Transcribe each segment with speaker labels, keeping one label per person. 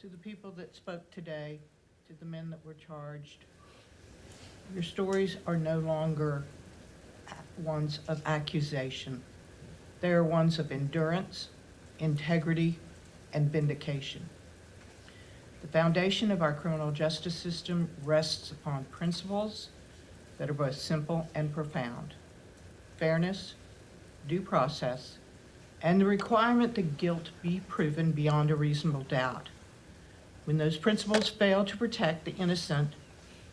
Speaker 1: To the people that spoke today, to the men that were charged, your stories are no longer ones of accusation. They are ones of endurance, integrity, and vindication. The foundation of our criminal justice system rests upon principles that are both simple and profound: fairness, due process, and the requirement that guilt be proven beyond a reasonable doubt. When those principles fail to protect the innocent,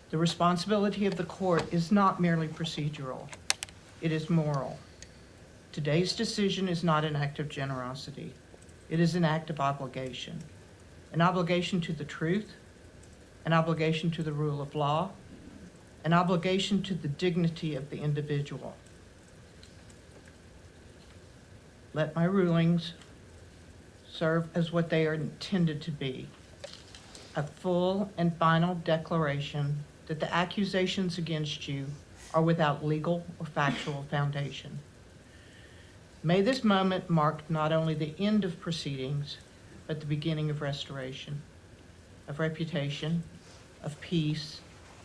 Speaker 1: the responsibility of the court is not merely procedural, it is moral. Today's decision is not an act of generosity, it is an act of obligation. An obligation to the truth, an obligation to the rule of law, an obligation to the dignity of the individual. Let my rulings serve as what they are intended to be: a full and final declaration that the accusations against you are without legal or factual foundation. May this moment mark not only the end of proceedings, but the beginning of restoration, of reputation, of peace,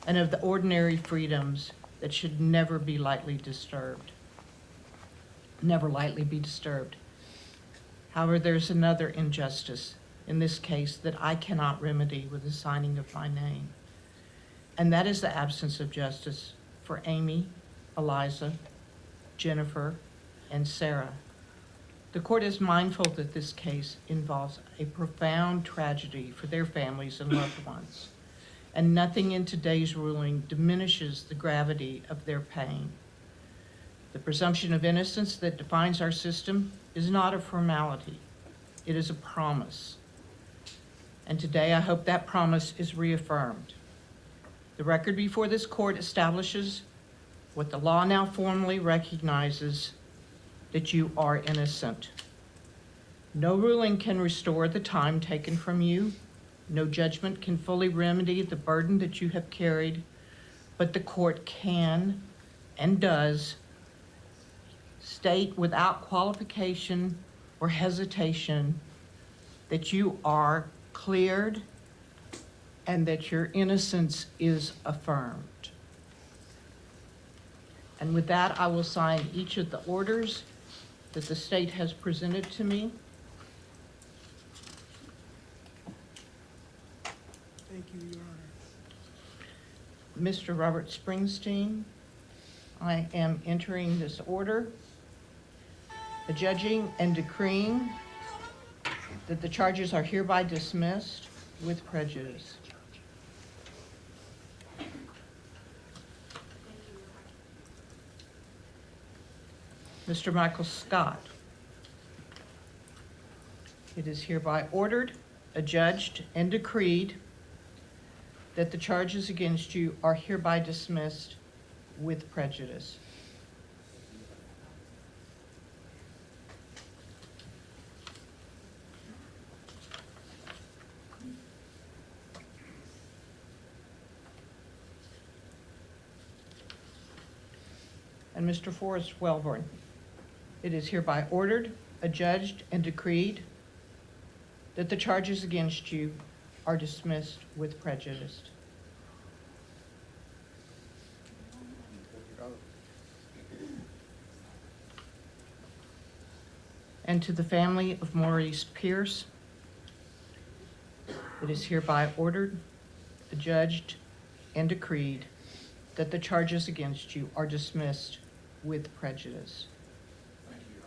Speaker 1: and of the ordinary freedoms that should never be lightly disturbed. Never lightly be disturbed. However, there's another injustice in this case that I cannot remedy with the signing of my name, and that is the absence of justice for Amy, Eliza, Jennifer, and Sarah. The court is mindful that this case involves a profound tragedy for their families and loved ones, and nothing in today's ruling diminishes the gravity of their pain. The presumption of innocence that defines our system is not a formality, it is a promise. And today I hope that promise is reaffirmed. The record before this court establishes what the law now formally recognizes: that you are innocent. No ruling can restore the time taken from you. No judgment can fully remedy the burden that you have carried, but the court can and does state without qualification or hesitation that you are cleared and that your innocence is affirmed. And with that, I will sign each of the orders that the state has presented to me.
Speaker 2: Thank you, Your Honor.
Speaker 1: Mr. Robert Springsteen, I am entering this order, adjudging and decreeing that the charges are hereby dismissed with prejudice. Mr. Michael Scott, it is hereby ordered, adjudged, and decreed that the charges against you are hereby dismissed with prejudice. And Mr. Forrest Welborn, it is hereby ordered, adjudged, and decreed that the charges against you are dismissed with prejudice. And to the family of Maurice Pierce, it is hereby ordered, adjudged, and decreed that the charges against you are dismissed with prejudice.
Speaker 2: Thank you, Your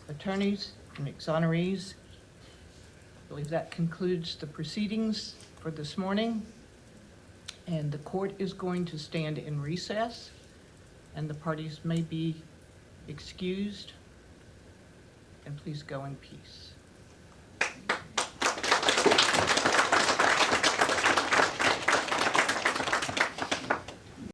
Speaker 2: Honor.
Speaker 1: Attorneys and exonerees, I believe that concludes the proceedings for this morning. And the court is going to stand in recess, and the parties may be excused. And please go in peace.